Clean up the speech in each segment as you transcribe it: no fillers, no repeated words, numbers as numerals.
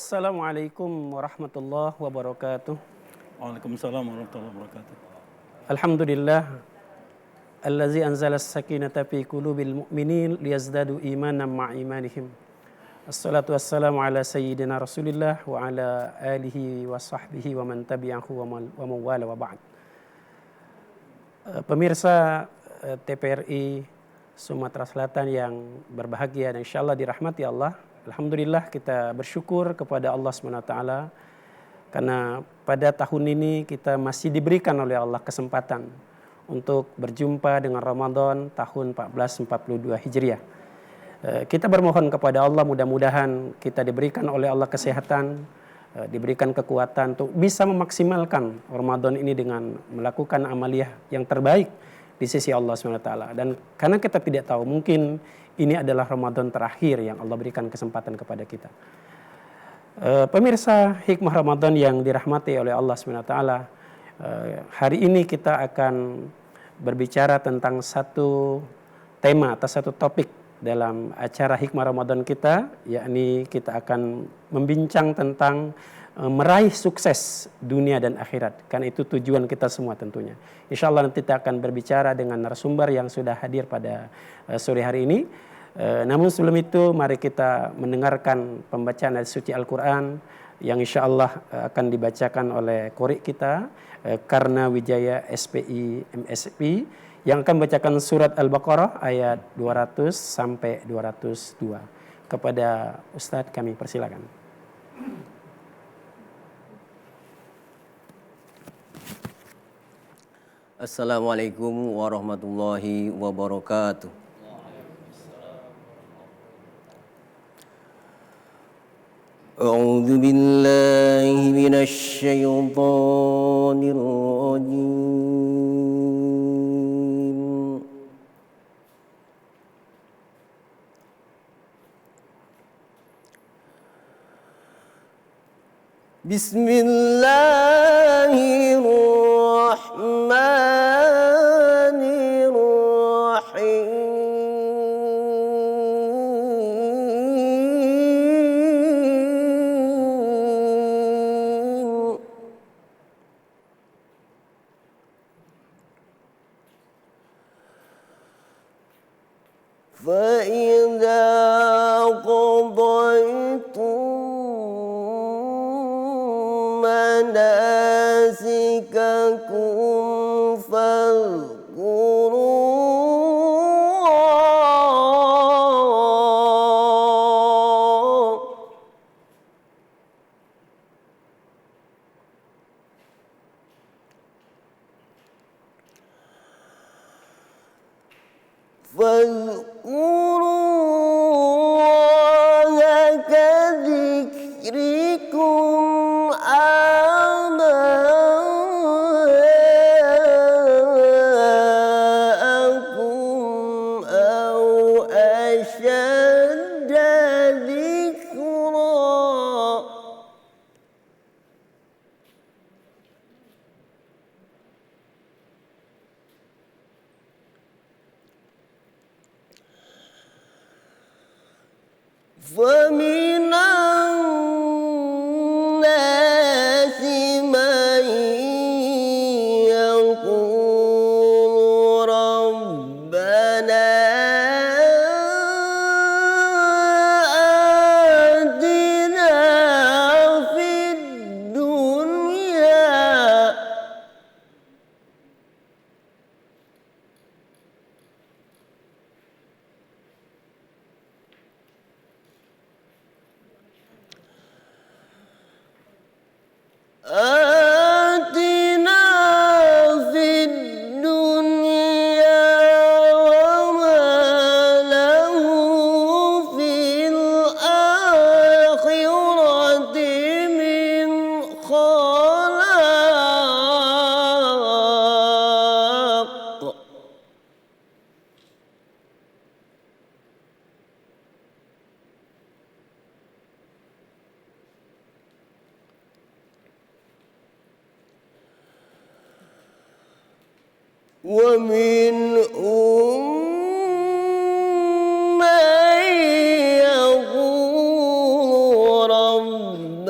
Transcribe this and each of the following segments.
Assalamualaikum warahmatullahi wabarakatuh. Waalaikumsalam warahmatullahi wabarakatuh. Alhamdulillah allazi anzala as-sakinata fi qulubil mu'minin liyazdadu imanan ma'a imanihim. Assalatu wassalamu ala sayyidina Rasulillah wa ala alihi wa sahbihi wa man tabi'ahu wa mawala wa ba'd. Pemirsa TPRI Sumatera Selatan yang berbahagia dan insyaallah dirahmati Allah. Alhamdulillah kita bersyukur kepada Allah SWT karena pada tahun ini kita masih diberikan oleh Allah kesempatan untuk berjumpa dengan Ramadan tahun 1442 Hijriah. Kita bermohon kepada Allah mudah-mudahan kita diberikan oleh Allah kesehatan, diberikan kekuatan untuk bisa memaksimalkan Ramadan ini dengan melakukan amaliyah yang terbaik di sisi Allah SWT. Dan karena kita tidak tahu, mungkin ini adalah Ramadan terakhir yang Allah berikan kesempatan kepada kita. Pemirsa hikmah Ramadan yang dirahmati oleh Allah SWT, hari ini kita akan berbicara tentang satu tema atau satu topik dalam acara hikmah Ramadan kita, yakni kita akan membincang tentang meraih sukses dunia dan akhirat. Karena itu tujuan kita semua tentunya. Insya Allah nanti kita akan berbicara dengan narasumber yang sudah hadir pada sore hari ini. Namun sebelum itu mari kita mendengarkan pembacaan ayat suci Al-Quran yang insya Allah akan dibacakan oleh qori kita Karna Wijaya SPI MSP yang akan membacakan surat Al-Baqarah ayat 200 sampai 202. Kepada Ustadz kami persilakan. Assalamualaikum warahmatullahi wabarakatuh. A'udzu billahi minasy syaithanir rajim. Bismillahirrahmanirrahim. فإذا قضيتم مناسككم فاذكروا الله كذكركم آباءكم أو أشد ذكرا فمن الناس من يقول ربنا آتنا في الدنيا آتنا في الدنيا وما له في الآخرة من خلاق ومنهم من يقول ربنا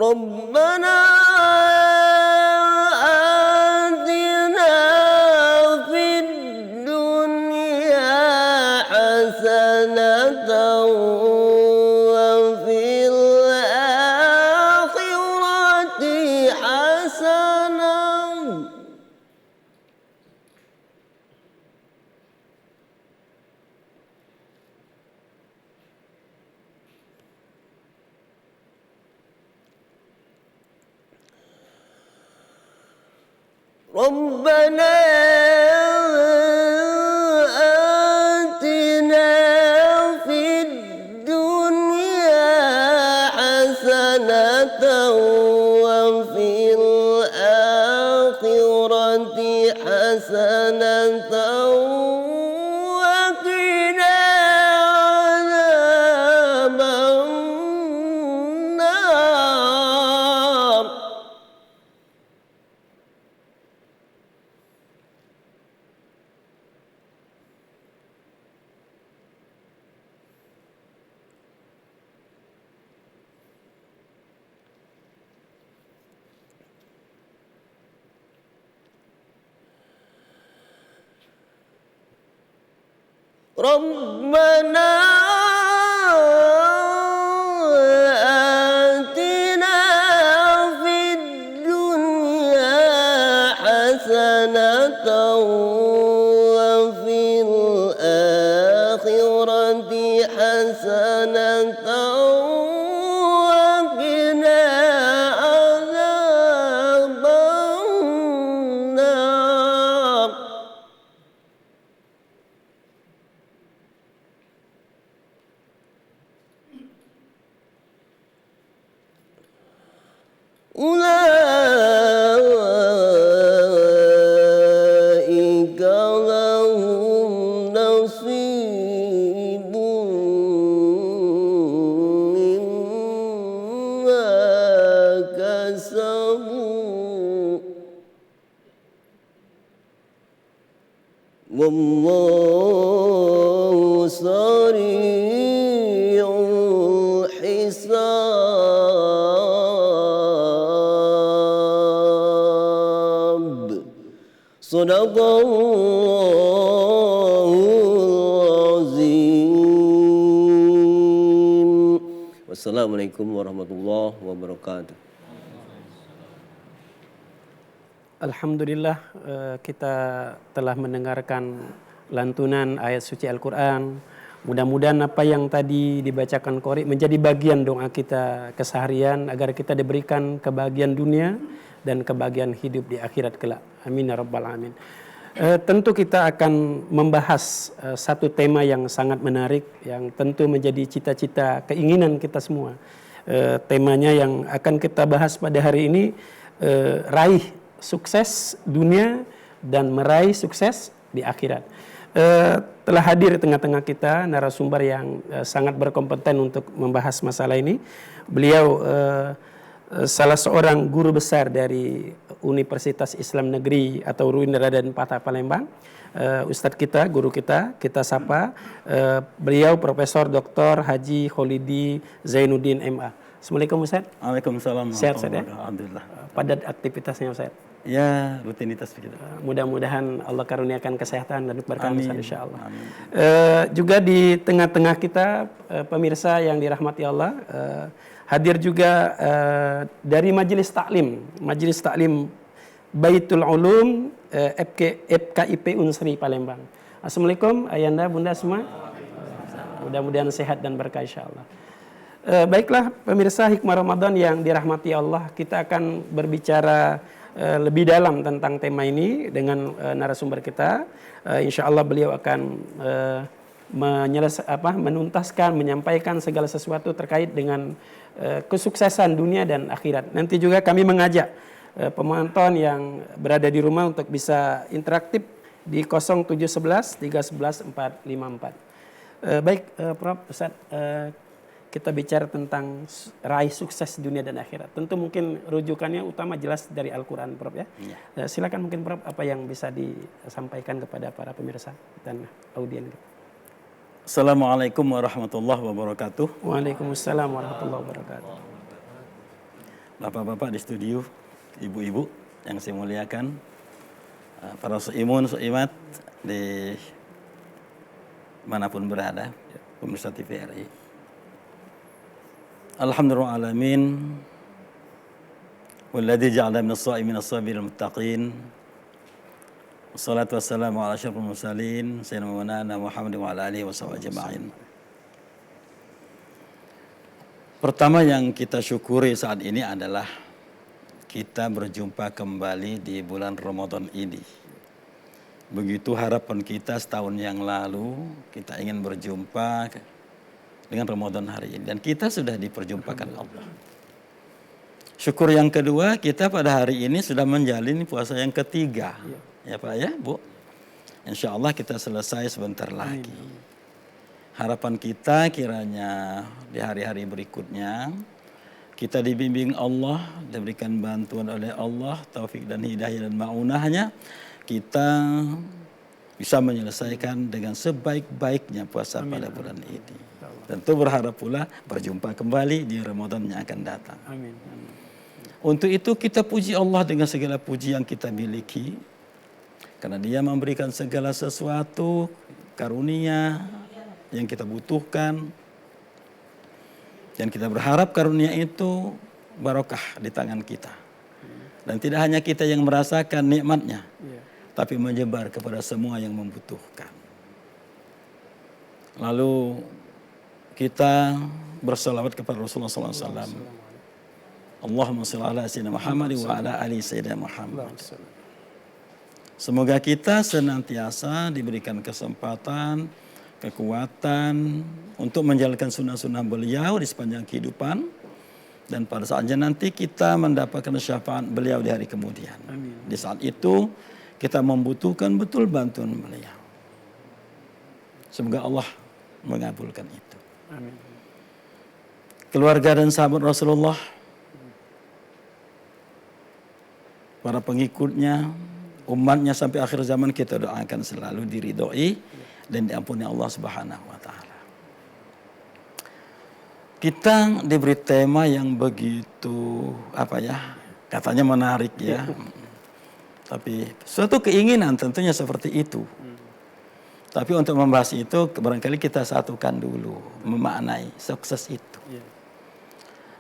ربنا آتنا في الدنيا حسنة وفي الآخرة حسنة ربنا آتنا في الدنيا حسنة وفي الآخرة حسنة وقنا عذاب النار ربنا آتنا في الدنيا حسنة وفي الآخرة حسنة وقنا عذاب النار أولئك لهم نصيب مما كسبوا والله سريع الحساب صدق الله العظيم wassalamualaikum warahmatullahi wabarakatuh. Alhamdulillah, kita telah mendengarkan lantunan ayat suci Al-Quran. Mudah-mudahan apa yang tadi dibacakan Qori menjadi bagian doa kita keseharian agar kita diberikan kebahagiaan dunia dan kebahagiaan hidup di akhirat kelak. Amin ya rabbal alamin. Tentu kita akan membahas satu tema yang sangat menarik yang tentu menjadi cita-cita keinginan kita semua. Temanya yang akan kita bahas pada hari ini, raih sukses dunia dan meraih sukses di akhirat. Telah hadir di tengah-tengah kita narasumber yang sangat berkompeten untuk membahas masalah ini. Beliau salah seorang guru besar dari Universitas Islam Negeri atau UIN Raden Patah Palembang. Ustadz kita, guru kita sapa. Beliau Profesor Dr. Haji Kholidi Zainuddin MA. Assalamualaikum Ustadz. Waalaikumsalam. Sehat Ustadz ya? Alhamdulillah. Padat aktivitasnya Ustadz. Ya, rutinitas begitu. Mudah-mudahan Allah karuniakan kesehatan dan berkah insya Allah. Amin. Juga di tengah-tengah kita pemirsa yang dirahmati Allah, hadir juga dari Majelis Taklim Baitul Ulum FKIP Unsri Palembang. Assalamualaikum Ayanda Bunda semua. Mudah-mudahan sehat dan berkah insya Allah. Baiklah pemirsa Hikmah Ramadan yang dirahmati Allah, kita akan berbicara lebih dalam tentang tema ini dengan narasumber kita. Insya Allah beliau akan menuntaskan, menyampaikan segala sesuatu terkait dengan kesuksesan dunia dan akhirat. Nanti juga kami mengajak penonton yang berada di rumah untuk bisa interaktif di 0711 311 454. Baik Prof, Ustaz, kita bicara tentang raih sukses dunia dan akhirat. Tentu mungkin rujukannya utama jelas dari Al-Quran, Prof ya. Silakan mungkin Prof, apa yang bisa disampaikan kepada para pemirsa dan audien. Assalamualaikum warahmatullahi wabarakatuh. Waalaikumsalam warahmatullahi wabarakatuh. bapak-bapak di studio, ibu-ibu yang saya muliakan, para seimun, seimat di manapun berada, pemirsa TVRI. Alhamdulillah alamin, walladzi ja'ala minas sha'imin as-sabirin muttaqin. Wassalatu wassalamu ala asyrafil mursalin sayyidina Muhammad wa ala alihi washabihi ajma'in. Pertama yang kita syukuri saat ini adalah kita berjumpa kembali di bulan Ramadan ini. Begitu harapan kita setahun yang lalu, kita ingin berjumpa dengan Ramadan hari ini. Dan kita sudah diperjumpakan Allah. Syukur yang kedua, kita pada hari ini sudah menjalani puasa yang ketiga. Ya Pak ya, Bu. Insya Allah kita selesai sebentar lagi. Harapan kita kiranya di hari-hari berikutnya, kita dibimbing Allah, diberikan bantuan oleh Allah, taufik dan hidayah dan ma'unahnya, kita bisa menyelesaikan dengan sebaik-baiknya puasa pada bulan ini. Tentu berharap pula berjumpa kembali di Ramadan yang akan datang. Amin. Untuk itu kita puji Allah dengan segala puji yang kita miliki. Karena Dia memberikan segala sesuatu, karunia yang kita butuhkan. Dan kita berharap karunia itu barokah di tangan kita. Dan tidak hanya kita yang merasakan nikmatnya, tapi menyebar kepada semua yang membutuhkan. Lalu kita bersalawat kepada Rasulullah SAW. Allahumma shalli ala sayyidina Muhammad wa ala ali sayyidina Muhammad. Semoga kita senantiasa diberikan kesempatan, kekuatan untuk menjalankan sunnah-sunnah beliau di sepanjang kehidupan. Dan pada saatnya nanti kita mendapatkan syafaat beliau di hari kemudian. Amin. Di saat itu kita membutuhkan betul bantuan beliau. Semoga Allah mengabulkan itu. Amin. Keluarga dan sahabat Rasulullah, para pengikutnya, umatnya sampai akhir zaman, kita doakan selalu diridhoi dan diampuni Allah Subhanahu wa taala. Kita diberi tema yang begitu katanya menarik ya. Tapi suatu keinginan tentunya seperti itu. Tapi untuk membahas itu barangkali kita satukan dulu memaknai sukses itu.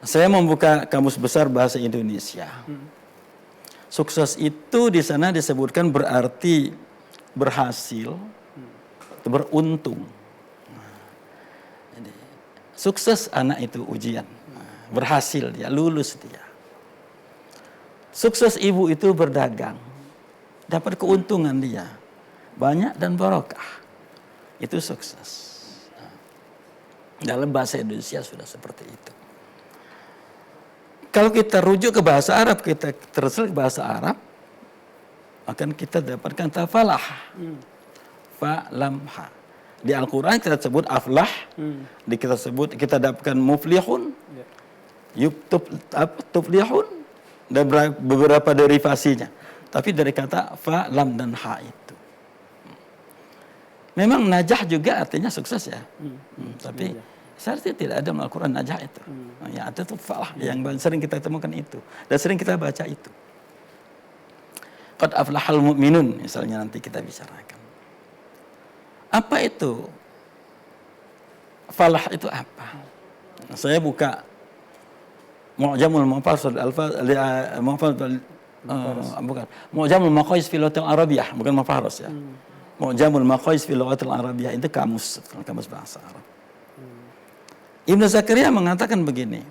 Saya membuka Kamus Besar Bahasa Indonesia. Sukses itu di sana disebutkan berarti berhasil, beruntung. Jadi, sukses anak itu ujian, berhasil dia, lulus dia. Sukses ibu itu berdagang, dapat keuntungan dia, banyak dan barokah. Itu sukses. Dalam bahasa Indonesia sudah seperti itu. Kalau kita rujuk ke bahasa Arab, kita translate ke bahasa Arab, akan kita dapatkan tafalah. Fa lam ha. Di Al-Qur'an kita sebut aflah, kita dapatkan muflihun, tuflihun, dan beberapa derivasinya. Tapi dari kata fa lam dan ha itu. Memang najah juga artinya sukses ya. Tapi seharusnya tidak ada dalam Al-Quran najah itu. Yang ada itu falah, yang sering kita temukan itu. Dan sering kita baca itu. Qad aflahal mu'minun, misalnya nanti kita bicarakan. Apa itu? Falah itu apa? Saya buka Mu'jamul Mu'jamul Maqais fi Lughatil Arabiyah, bukan Mafaros ya. Mu'jamul Maqais fi Lughatil Arabiyah, itu kamus bahasa Arab. Ibnu Zakaria mengatakan begini.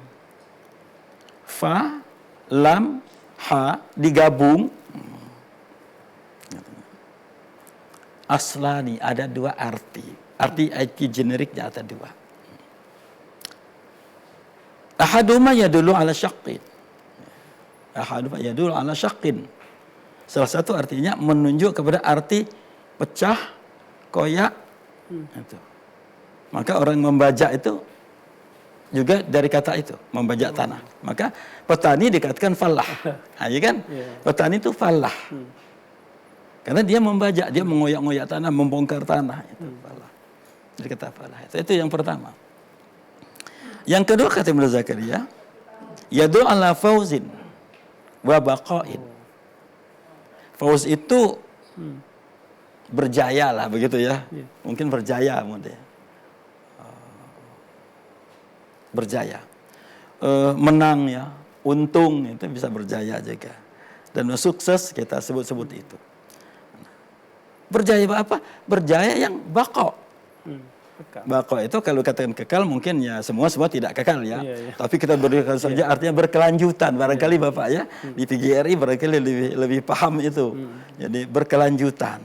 Fa, lam, ha digabung. Aslani ada dua arti. Arti generiknya ada dua. Ahaduma yadullu ala syaqqin. Ahaduma yadullu ala syaqqin. Salah satu artinya menunjuk kepada arti pecah, koyak. Itu. Maka orang membajak itu juga dari kata itu, membajak tanah. Maka petani dikatakan falah. Ya kan? Petani itu falah. Karena dia membajak, dia mengoyak-ngoyak tanah, membongkar tanah. Itu falah. Jadi kata falah. Itu yang pertama. Yang kedua kata Ibnu Zakaria, Yadu ala fauzin wa baqain. Fauz itu berjaya lah begitu ya. Mungkin berjaya mungkin. Berjaya. Menang ya, untung itu bisa berjaya juga. Dan sukses kita sebut-sebut itu. Berjaya apa? Berjaya yang bako. Bako itu kalau katakan kekal mungkin ya semua tidak kekal ya. Tapi kita berikan saja artinya berkelanjutan. Barangkali Bapak ya di PGRI barangkali lebih paham itu. Jadi berkelanjutan.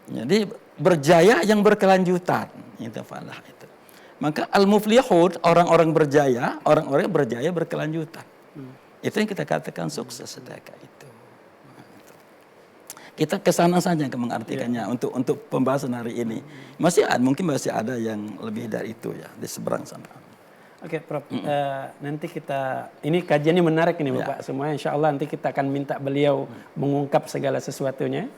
Jadi berjaya yang berkelanjutan. Itu falah itu. Maka al-muflihun orang-orang berjaya berkelanjutan. Itu yang kita katakan sukses sedekah itu. Kita kesana saja mengartikannya untuk pembahasan hari ini. Mungkin masih ada yang lebih dari itu ya di seberang sana. Oke, Prof. Nanti ini kajiannya menarik ini Bapak semua. Insya Allah nanti kita akan minta beliau mengungkap segala sesuatunya.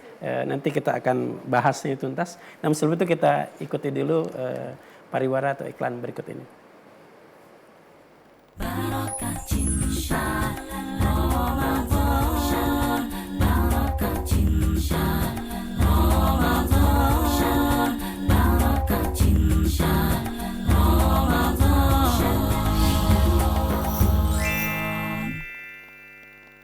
Nanti kita akan bahasnya tuntas. Namun sebelum itu kita ikuti dulu pariwara atau iklan berikut ini.